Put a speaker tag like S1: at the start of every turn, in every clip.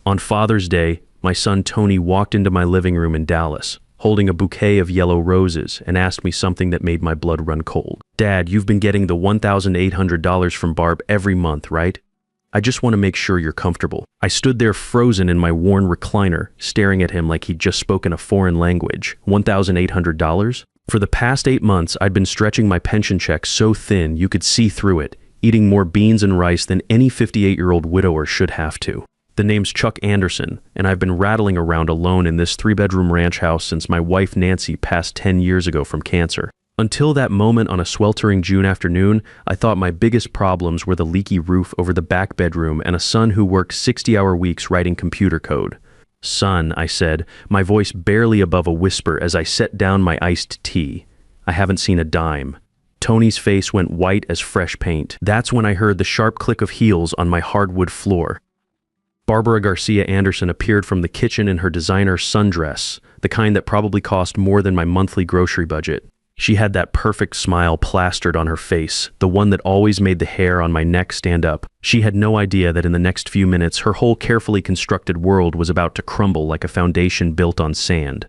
S1: On Father's Day, my son Tony walked into my living room in Dallas, holding a bouquet of yellow roses, and asked me something that made my blood run cold. "Dad, you've been getting the $1,800 from Barb every month, right? I just want to make sure you're comfortable." I stood there frozen in my worn recliner, staring at him like he'd just spoken a foreign language. $1,800? For the past 8 months, I'd been stretching my pension check so thin you could see through it, eating more beans and rice than any 58-year-old widower should have to. The name's Chuck Anderson, and I've been rattling around alone in this 3-bedroom ranch house since my wife Nancy passed 10 years ago from cancer. Until that moment on a sweltering June afternoon, I thought my biggest problems were the leaky roof over the back bedroom and a son who worked 60-hour weeks writing computer code. "Son," I said, my voice barely above a whisper as I set down my iced tea. "I haven't seen a dime." Tony's face went white as fresh paint. That's when I heard the sharp click of heels on my hardwood floor. Barbara Garcia Anderson appeared from the kitchen in her designer sundress, the kind that probably cost more than my monthly grocery budget. She had that perfect smile plastered on her face, the one that always made the hair on my neck stand up. She had no idea that in the next few minutes her whole carefully constructed world was about to crumble like a foundation built on sand.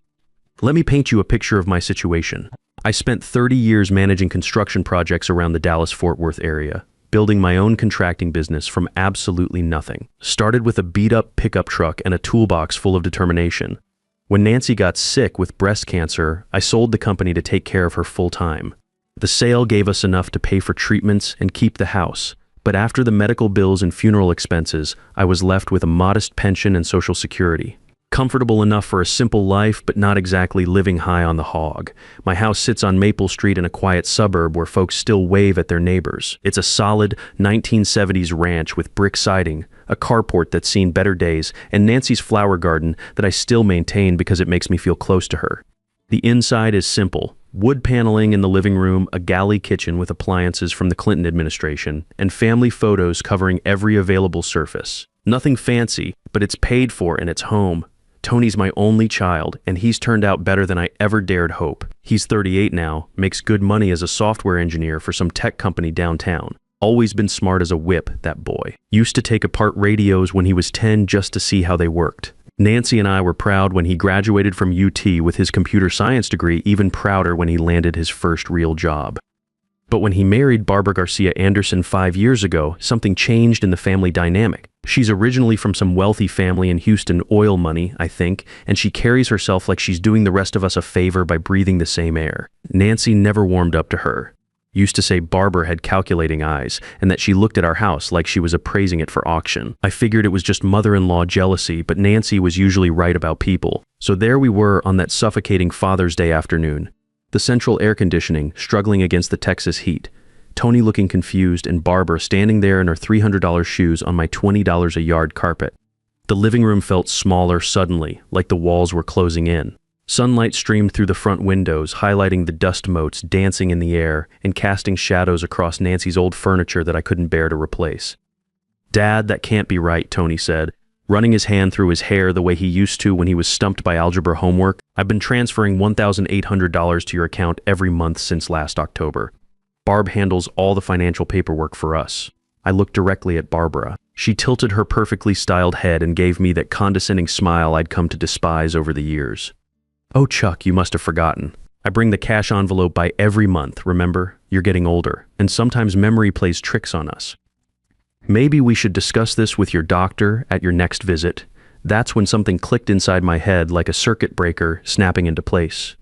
S1: Let me paint you a picture of my situation. I spent 30 years managing construction projects around the Dallas-Fort Worth area, building my own contracting business from absolutely nothing. Started with a beat-up pickup truck and a toolbox full of determination. When Nancy got sick with breast cancer, I sold the company to take care of her full-time. The sale gave us enough to pay for treatments and keep the house, but after the medical bills and funeral expenses, I was left with a modest pension and Social Security. Comfortable enough for a simple life, but not exactly living high on the hog. My house sits on Maple Street in a quiet suburb where folks still wave at their neighbors. It's a solid 1970s ranch with brick siding, a carport that's seen better days, and Nancy's flower garden that I still maintain because it makes me feel close to her. The inside is simple. Wood paneling in the living room, a galley kitchen with appliances from the Clinton administration, and family photos covering every available surface. Nothing fancy, but it's paid for and it's home. Tony's my only child, and he's turned out better than I ever dared hope. He's 38 now, makes good money as a software engineer for some tech company downtown. Always been smart as a whip, that boy. Used to take apart radios when he was 10 just to see how they worked. Nancy and I were proud when he graduated from UT with his computer science degree, even prouder when he landed his first real job. But when he married Barbara Garcia Anderson 5 years ago, something changed in the family dynamic. She's originally from some wealthy family in Houston, oil money, I think, and she carries herself like she's doing the rest of us a favor by breathing the same air. Nancy never warmed up to her. Used to say Barbara had calculating eyes, and that she looked at our house like she was appraising it for auction. I figured it was just mother-in-law jealousy, but Nancy was usually right about people. So there we were on that suffocating Father's Day afternoon. The central air conditioning struggling against the Texas heat. Tony looking confused, and Barbara standing there in her $300 shoes on my $20 a yard carpet. The living room felt smaller suddenly, like the walls were closing in. Sunlight streamed through the front windows, highlighting the dust motes dancing in the air and casting shadows across Nancy's old furniture that I couldn't bear to replace. "Dad, that can't be right," Tony said, running his hand through his hair the way he used to when he was stumped by algebra homework. "I've been transferring $1,800 to your account every month since last October. Barb handles all the financial paperwork for us." I looked directly at Barbara. She tilted her perfectly styled head and gave me that condescending smile I'd come to despise over the years. "Oh, Chuck, you must have forgotten. I bring the cash envelope by every month, remember? You're getting older, and sometimes memory plays tricks on us. Maybe we should discuss this with your doctor at your next visit." That's when something clicked inside my head like a circuit breaker snapping into place.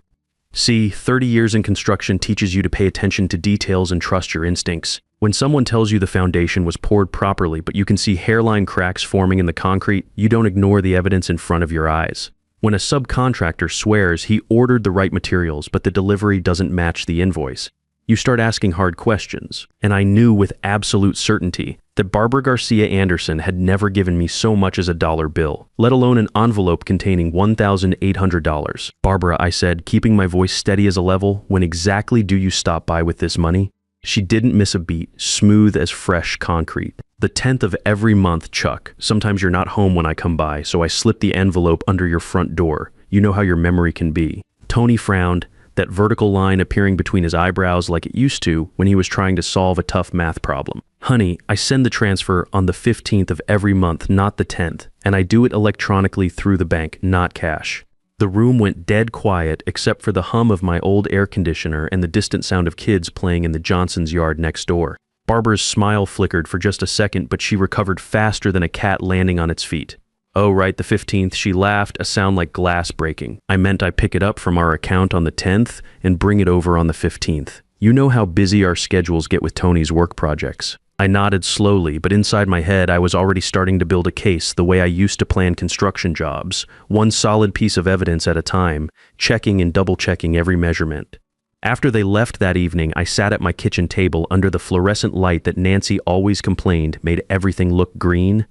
S1: See, 30 years in construction teaches you to pay attention to details and trust your instincts. When someone tells you the foundation was poured properly, but you can see hairline cracks forming in the concrete, you don't ignore the evidence in front of your eyes. When a subcontractor swears he ordered the right materials, but the delivery doesn't match the invoice, you start asking hard questions. And I knew with absolute certainty that Barbara Garcia Anderson had never given me so much as a dollar bill, let alone an envelope containing $1,800. "Barbara," I said, keeping my voice steady as a level, "when exactly do you stop by with this money?" She didn't miss a beat, smooth as fresh concrete. "The 10th of every month, Chuck. Sometimes you're not home when I come by, so I slip the envelope under your front door. You know how your memory can be." Tony frowned, that vertical line appearing between his eyebrows like it used to when he was trying to solve a tough math problem. Honey, I send the transfer on the 15th of every month, not the 10th, and I do it electronically through the bank, not cash. The room went dead quiet except for the hum of my old air conditioner and the distant sound of kids playing in the Johnson's yard next door. Barbara's smile flickered for just a second, but she recovered faster than a cat landing on its feet. Oh, right, the 15th, she laughed, a sound like glass breaking. I meant I pick it up from our account on the 10th and bring it over on the 15th. You know how busy our schedules get with Tony's work projects. I nodded slowly, but inside my head I was already starting to build a case the way I used to plan construction jobs, one solid piece of evidence at a time, checking and double-checking every measurement. After they left that evening, I sat at my kitchen table under the fluorescent light that Nancy always complained made everything look green.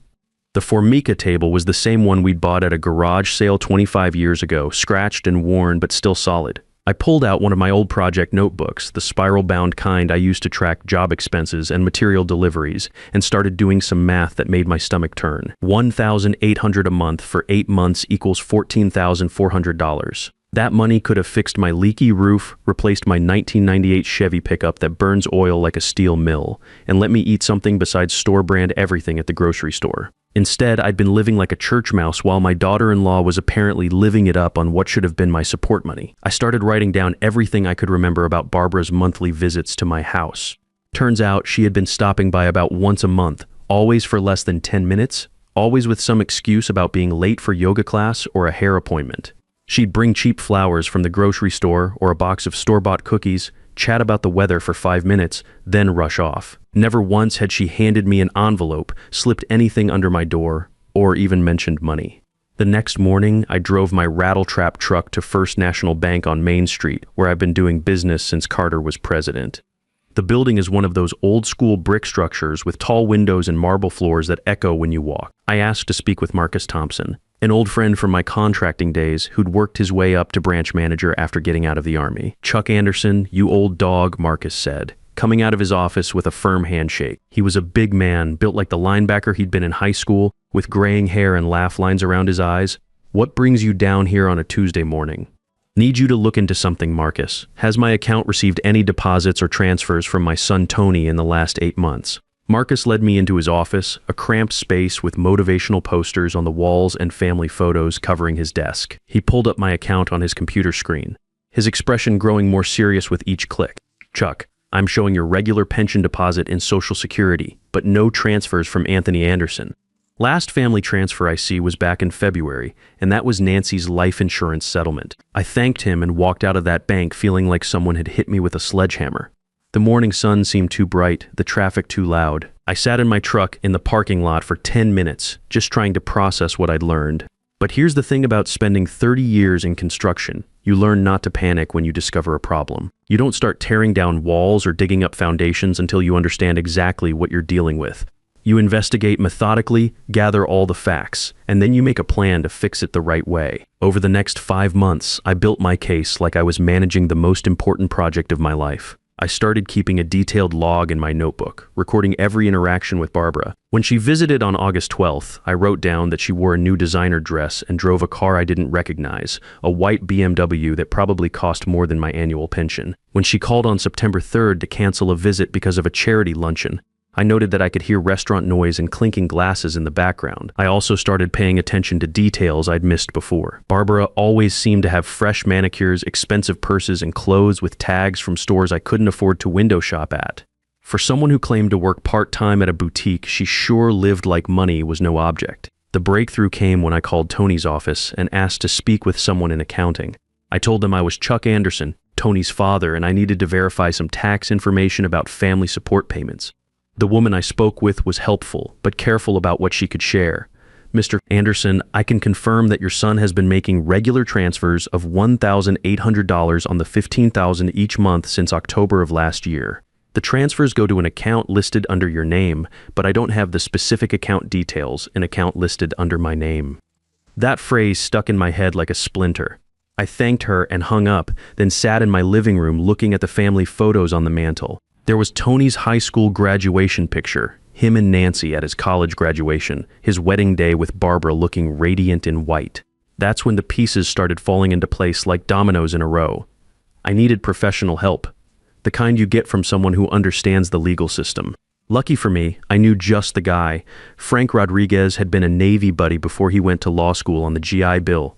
S1: The Formica table was the same one we'd bought at a garage sale 25 years ago, scratched and worn but still solid. I pulled out one of my old project notebooks, the spiral-bound kind I used to track job expenses and material deliveries, and started doing some math that made my stomach turn. $1,800 a month for 8 months equals $14,400. That money could have fixed my leaky roof, replaced my 1998 Chevy pickup that burns oil like a steel mill, and let me eat something besides store-brand everything at the grocery store. Instead, I'd been living like a church mouse while my daughter-in-law was apparently living it up on what should have been my support money. I started writing down everything I could remember about Barbara's monthly visits to my house. Turns out she had been stopping by about once a month, always for less than 10 minutes, always with some excuse about being late for yoga class or a hair appointment. She'd bring cheap flowers from the grocery store or a box of store-bought cookies, chat about the weather for 5 minutes, then rush off. Never once had she handed me an envelope, slipped anything under my door, or even mentioned money. The next morning, I drove my rattletrap truck to First National Bank on Main Street, where I've been doing business since Carter was president. The building is one of those old-school brick structures with tall windows and marble floors that echo when you walk. I asked to speak with Marcus Thompson, an old friend from my contracting days who'd worked his way up to branch manager after getting out of the Army. "Chuck Anderson, you old dog," Marcus said, coming out of his office with a firm handshake. He was a big man, built like the linebacker he'd been in high school, with graying hair and laugh lines around his eyes. "What brings you down here on a Tuesday morning?" "Need you to look into something, Marcus. Has my account received any deposits or transfers from my son Tony in the last 8 months?" Marcus led me into his office, a cramped space with motivational posters on the walls and family photos covering his desk. He pulled up my account on his computer screen, his expression growing more serious with each click. "Chuck, I'm showing your regular pension deposit in Social Security, but no transfers from Anthony Anderson. Last family transfer I see was back in February, and that was Nancy's life insurance settlement." I thanked him and walked out of that bank feeling like someone had hit me with a sledgehammer. The morning sun seemed too bright, the traffic too loud. I sat in my truck in the parking lot for 10 minutes, just trying to process what I'd learned. But here's the thing about spending 30 years in construction. You learn not to panic when you discover a problem. You don't start tearing down walls or digging up foundations until you understand exactly what you're dealing with. You investigate methodically, gather all the facts, and then you make a plan to fix it the right way. Over the next 5 months, I built my case like I was managing the most important project of my life. I started keeping a detailed log in my notebook, recording every interaction with Barbara. When she visited on August 12th, I wrote down that she wore a new designer dress and drove a car I didn't recognize, a white BMW that probably cost more than my annual pension. When she called on September 3rd to cancel a visit because of a charity luncheon, I noted that I could hear restaurant noise and clinking glasses in the background. I also started paying attention to details I'd missed before. Barbara always seemed to have fresh manicures, expensive purses, and clothes with tags from stores I couldn't afford to window shop at. For someone who claimed to work part-time at a boutique, she sure lived like money was no object. The breakthrough came when I called Tony's office and asked to speak with someone in accounting. I told them I was Chuck Anderson, Tony's father, and I needed to verify some tax information about family support payments. The woman I spoke with was helpful, but careful about what she could share. "Mr. Anderson, I can confirm that your son has been making regular transfers of $1,800 on the $15,000 each month since October of last year. The transfers go to an account listed under your name, but I don't have the specific account details, an account listed under my name." That phrase stuck in my head like a splinter. I thanked her and hung up, then sat in my living room looking at the family photos on the mantle. There was Tony's high school graduation picture, him and Nancy at his college graduation, his wedding day with Barbara looking radiant in white. That's when the pieces started falling into place like dominoes in a row. I needed professional help, the kind you get from someone who understands the legal system. Lucky for me, I knew just the guy. Frank Rodriguez had been a Navy buddy before he went to law school on the GI Bill.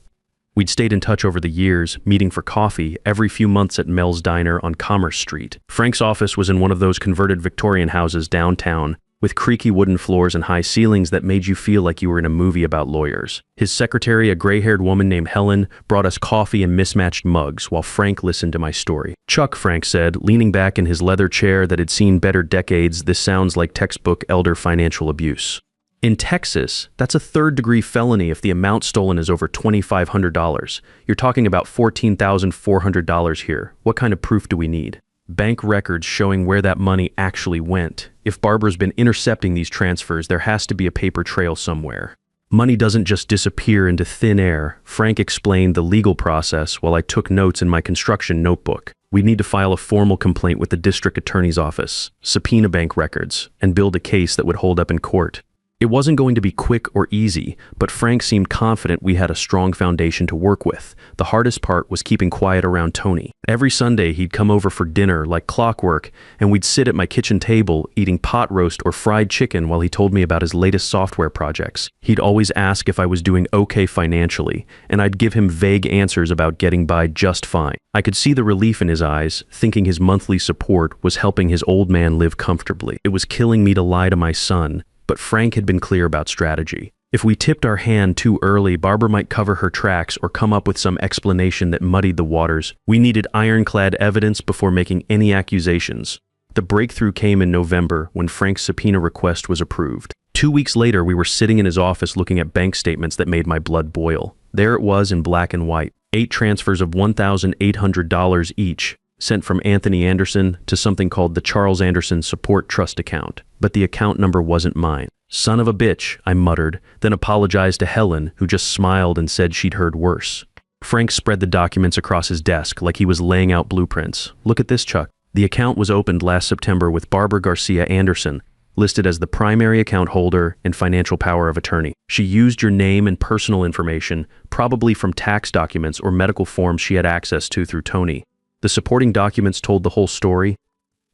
S1: We'd stayed in touch over the years, meeting for coffee every few months at Mel's Diner on Commerce Street. Frank's office was in one of those converted Victorian houses downtown, with creaky wooden floors and high ceilings that made you feel like you were in a movie about lawyers. His secretary, a gray-haired woman named Helen, brought us coffee in mismatched mugs while Frank listened to my story. "Chuck," Frank said, leaning back in his leather chair that had seen better decades, "this sounds like textbook elder financial abuse. In Texas, that's a third-degree felony if the amount stolen is over $2,500. You're talking about $14,400 here. What kind of proof do we need?" "Bank records showing where that money actually went. If Barbara's been intercepting these transfers, there has to be a paper trail somewhere. Money doesn't just disappear into thin air." Frank explained the legal process while I took notes in my construction notebook. "We'd need to file a formal complaint with the district attorney's office, subpoena bank records, and build a case that would hold up in court. It wasn't going to be quick or easy, but Frank seemed confident we had a strong foundation to work with. The hardest part was keeping quiet around Tony. Every Sunday, he'd come over for dinner like clockwork, and we'd sit at my kitchen table eating pot roast or fried chicken while he told me about his latest software projects. He'd always ask if I was doing okay financially, and I'd give him vague answers about getting by just fine. I could see the relief in his eyes, thinking his monthly support was helping his old man live comfortably. It was killing me to lie to my son, but Frank had been clear about strategy. If we tipped our hand too early, Barbara might cover her tracks or come up with some explanation that muddied the waters. We needed ironclad evidence before making any accusations. The breakthrough came in November when Frank's subpoena request was approved. 2 weeks later, we were sitting in his office looking at bank statements that made my blood boil. There it was in black and white. 8 transfers of $1,800 each, sent from Anthony Anderson to something called the Charles Anderson Support Trust account. But the account number wasn't mine. "Son of a bitch," I muttered, then apologized to Helen, who just smiled and said she'd heard worse. Frank spread the documents across his desk like he was laying out blueprints. "Look at this, Chuck. The account was opened last September with Barbara Garcia Anderson, listed as the primary account holder and financial power of attorney. She used your name and personal information, probably from tax documents or medical forms she had access to through Tony. The supporting documents told the whole story.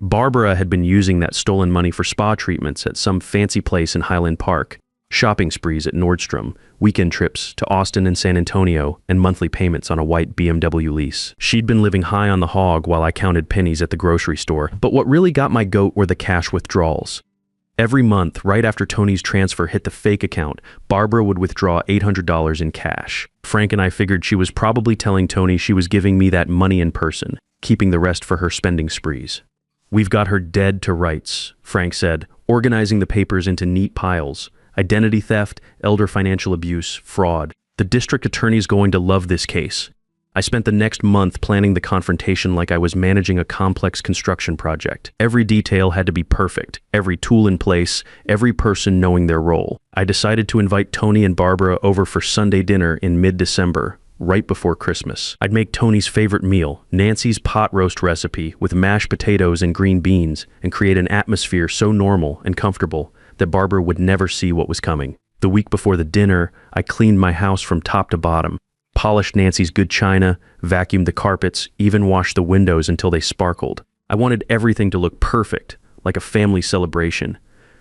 S1: Barbara had been using that stolen money for spa treatments at some fancy place in Highland Park, shopping sprees at Nordstrom, weekend trips to Austin and San Antonio, and monthly payments on a white BMW lease. She'd been living high on the hog while I counted pennies at the grocery store. But what really got my goat were the cash withdrawals. Every month, right after Tony's transfer hit the fake account, Barbara would withdraw $800 in cash. Frank and I figured she was probably telling Tony she was giving me that money in person, keeping the rest for her spending sprees. "We've got her dead to rights," Frank said, organizing the papers into neat piles. "Identity theft, elder financial abuse, fraud. The district attorney's going to love this case." I spent the next month planning the confrontation like I was managing a complex construction project. Every detail had to be perfect, every tool in place, every person knowing their role. I decided to invite Tony and Barbara over for Sunday dinner in mid-December, right before Christmas. I'd make Tony's favorite meal, Nancy's pot roast recipe with mashed potatoes and green beans, and create an atmosphere so normal and comfortable that Barbara would never see what was coming. The week before the dinner, I cleaned my house from top to bottom, polished Nancy's good china, vacuumed the carpets, even washed the windows until they sparkled. I wanted everything to look perfect, like a family celebration.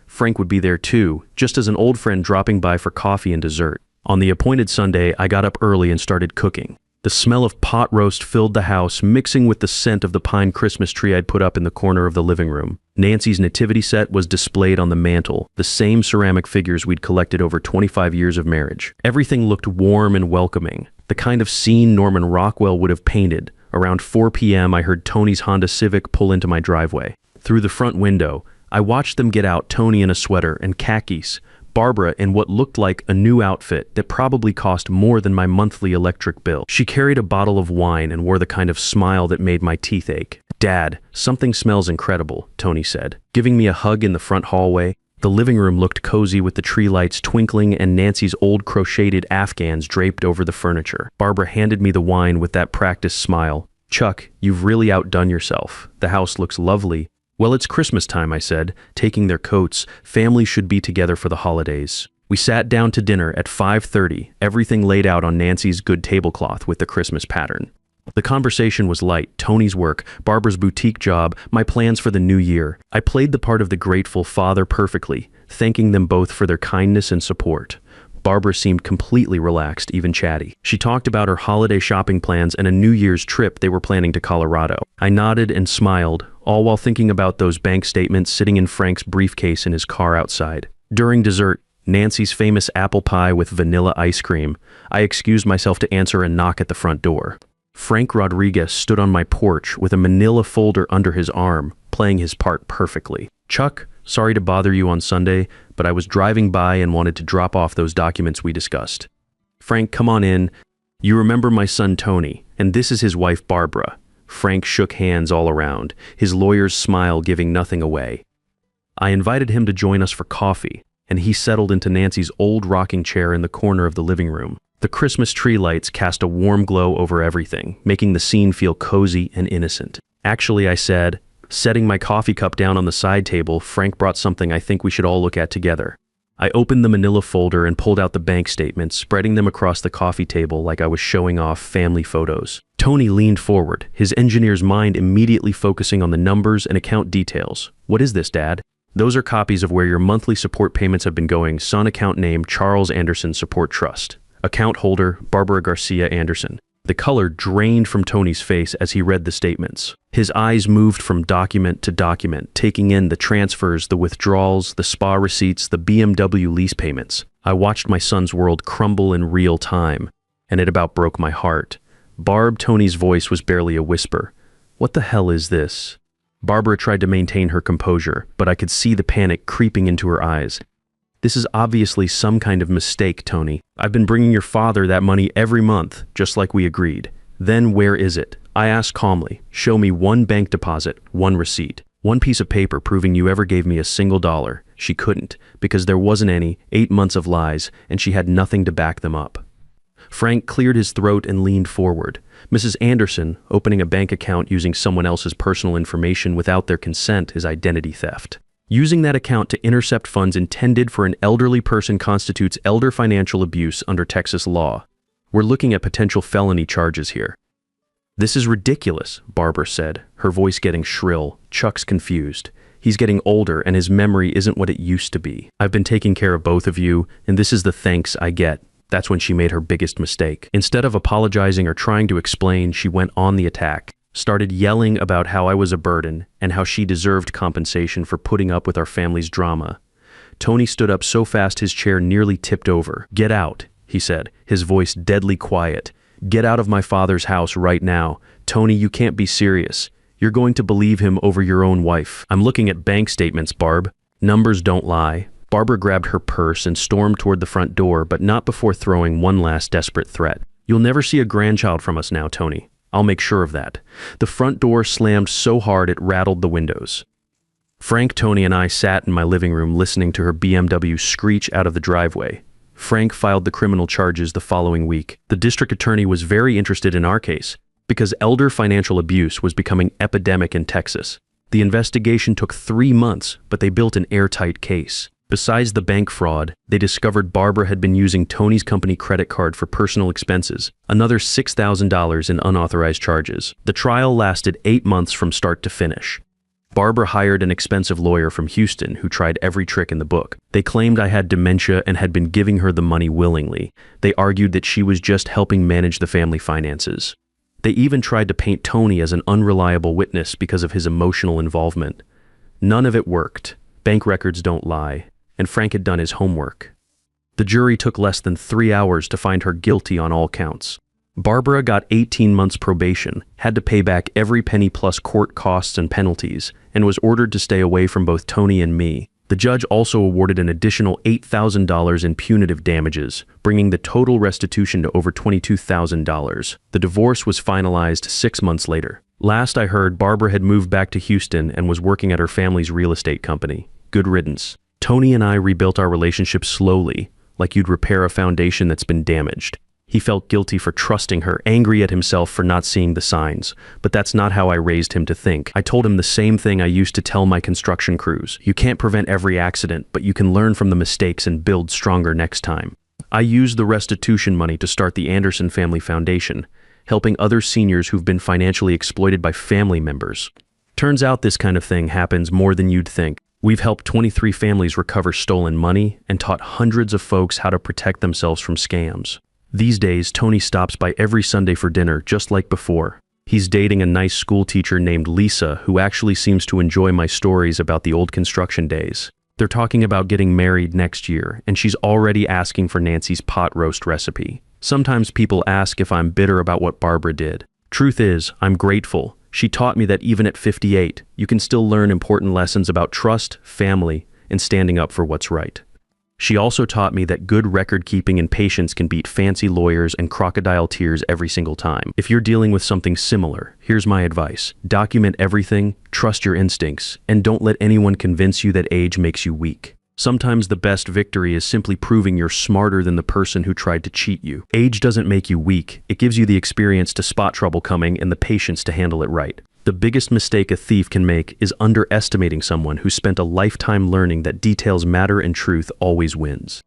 S1: Frank would be there too, just as an old friend dropping by for coffee and dessert. On the appointed Sunday, I got up early and started cooking. The smell of pot roast filled the house, mixing with the scent of the pine Christmas tree I'd put up in the corner of the living room. Nancy's nativity set was displayed on the mantle, the same ceramic figures we'd collected over 25 years of marriage. Everything looked warm and welcoming, the kind of scene Norman Rockwell would have painted. Around 4 p.m., I heard Tony's Honda Civic pull into my driveway. Through the front window, I watched them get out, Tony in a sweater and khakis, Barbara in what looked like a new outfit that probably cost more than my monthly electric bill. She carried a bottle of wine and wore the kind of smile that made my teeth ache. "Dad, something smells incredible," Tony said, giving me a hug in the front hallway. The living room looked cozy with the tree lights twinkling and Nancy's old crocheted Afghans draped over the furniture. Barbara handed me the wine with that practiced smile. "Chuck, you've really outdone yourself. The house looks lovely." "Well, it's Christmas time," I said, taking their coats. "Families should be together for the holidays." We sat down to dinner at 5:30, everything laid out on Nancy's good tablecloth with the Christmas pattern. The conversation was light: Tony's work, Barbara's boutique job, my plans for the new year. I played the part of the grateful father perfectly, thanking them both for their kindness and support. Barbara seemed completely relaxed, even chatty. She talked about her holiday shopping plans and a New Year's trip they were planning to Colorado. I nodded and smiled, all while thinking about those bank statements sitting in Frank's briefcase in his car outside. During dessert, Nancy's famous apple pie with vanilla ice cream, I excused myself to answer a knock at the front door. Frank Rodriguez stood on my porch with a manila folder under his arm, playing his part perfectly. "Chuck, sorry to bother you on Sunday, but I was driving by and wanted to drop off those documents we discussed." "Frank, come on in. You remember my son Tony, and this is his wife Barbara." Frank shook hands all around, his lawyer's smile giving nothing away. I invited him to join us for coffee, and he settled into Nancy's old rocking chair in the corner of the living room. The Christmas tree lights cast a warm glow over everything, making the scene feel cozy and innocent. "Actually," I said, setting my coffee cup down on the side table, "Frank brought something I think we should all look at together." I opened the manila folder and pulled out the bank statements, spreading them across the coffee table like I was showing off family photos. Tony leaned forward, his engineer's mind immediately focusing on the numbers and account details. "What is this, Dad?" "Those are copies of where your monthly support payments have been going. Son account name, Charles Anderson Support Trust. Account holder, Barbara Garcia Anderson." The color drained from Tony's face as he read the statements. His eyes moved from document to document, taking in the transfers, the withdrawals, the spa receipts, the BMW lease payments. I watched my son's world crumble in real time, and it about broke my heart. Barb, Tony's voice was barely a whisper. "What the hell is this?" Barbara tried to maintain her composure, but I could see the panic creeping into her eyes. "This is obviously some kind of mistake, Tony. I've been bringing your father that money every month, just like we agreed. Then where is it?" I asked calmly. "Show me one bank deposit, one receipt, one piece of paper proving you ever gave me a single dollar." She couldn't, because there wasn't any, 8 months of lies, and she had nothing to back them up. Frank cleared his throat and leaned forward. "Mrs. Anderson, opening a bank account using someone else's personal information without their consent is identity theft. Using that account to intercept funds intended for an elderly person constitutes elder financial abuse under Texas law. We're looking at potential felony charges here." "This is ridiculous," Barbara said, her voice getting shrill. "Chuck's confused. He's getting older and his memory isn't what it used to be. I've been taking care of both of you, and this is the thanks I get." That's when she made her biggest mistake. Instead of apologizing or trying to explain, she went on the attack. Started yelling about how I was a burden and how she deserved compensation for putting up with our family's drama. Tony stood up so fast his chair nearly tipped over. "Get out," he said, his voice deadly quiet. "Get out of my father's house right now. Tony, you can't be serious. You're going to believe him over your own wife." "I'm looking at bank statements, Barb. Numbers don't lie." Barbara grabbed her purse and stormed toward the front door, but not before throwing one last desperate threat. "You'll never see a grandchild from us now, Tony. I'll make sure of that." The front door slammed so hard it rattled the windows. Frank, Tony, and I sat in my living room listening to her BMW screech out of the driveway. Frank filed the criminal charges the following week. The district attorney was very interested in our case because elder financial abuse was becoming epidemic in Texas. The investigation took 3 months, but they built an airtight case. Besides the bank fraud, they discovered Barbara had been using Tony's company credit card for personal expenses, another $6,000 in unauthorized charges. The trial lasted 8 months from start to finish. Barbara hired an expensive lawyer from Houston who tried every trick in the book. They claimed I had dementia and had been giving her the money willingly. They argued that she was just helping manage the family finances. They even tried to paint Tony as an unreliable witness because of his emotional involvement. None of it worked. Bank records don't lie. And Frank had done his homework. The jury took less than 3 hours to find her guilty on all counts. Barbara got 18 months probation, had to pay back every penny plus court costs and penalties, and was ordered to stay away from both Tony and me. The judge also awarded an additional $8,000 in punitive damages, bringing the total restitution to over $22,000. The divorce was finalized 6 months later. Last I heard, Barbara had moved back to Houston and was working at her family's real estate company. Good riddance. Tony and I rebuilt our relationship slowly, like you'd repair a foundation that's been damaged. He felt guilty for trusting her, angry at himself for not seeing the signs. But that's not how I raised him to think. I told him the same thing I used to tell my construction crews. You can't prevent every accident, but you can learn from the mistakes and build stronger next time. I used the restitution money to start the Anderson Family Foundation, helping other seniors who've been financially exploited by family members. Turns out this kind of thing happens more than you'd think. We've helped 23 families recover stolen money and taught hundreds of folks how to protect themselves from scams. These days, Tony stops by every Sunday for dinner, just like before. He's dating a nice school teacher named Lisa, who actually seems to enjoy my stories about the old construction days. They're talking about getting married next year, and she's already asking for Nancy's pot roast recipe. Sometimes people ask if I'm bitter about what Barbara did. Truth is, I'm grateful. She taught me that even at 58, you can still learn important lessons about trust, family, and standing up for what's right. She also taught me that good record keeping and patience can beat fancy lawyers and crocodile tears every single time. If you're dealing with something similar, here's my advice. Document everything, trust your instincts, and don't let anyone convince you that age makes you weak. Sometimes the best victory is simply proving you're smarter than the person who tried to cheat you. Age doesn't make you weak. It gives you the experience to spot trouble coming and the patience to handle it right. The biggest mistake a thief can make is underestimating someone who spent a lifetime learning that details matter and truth always wins.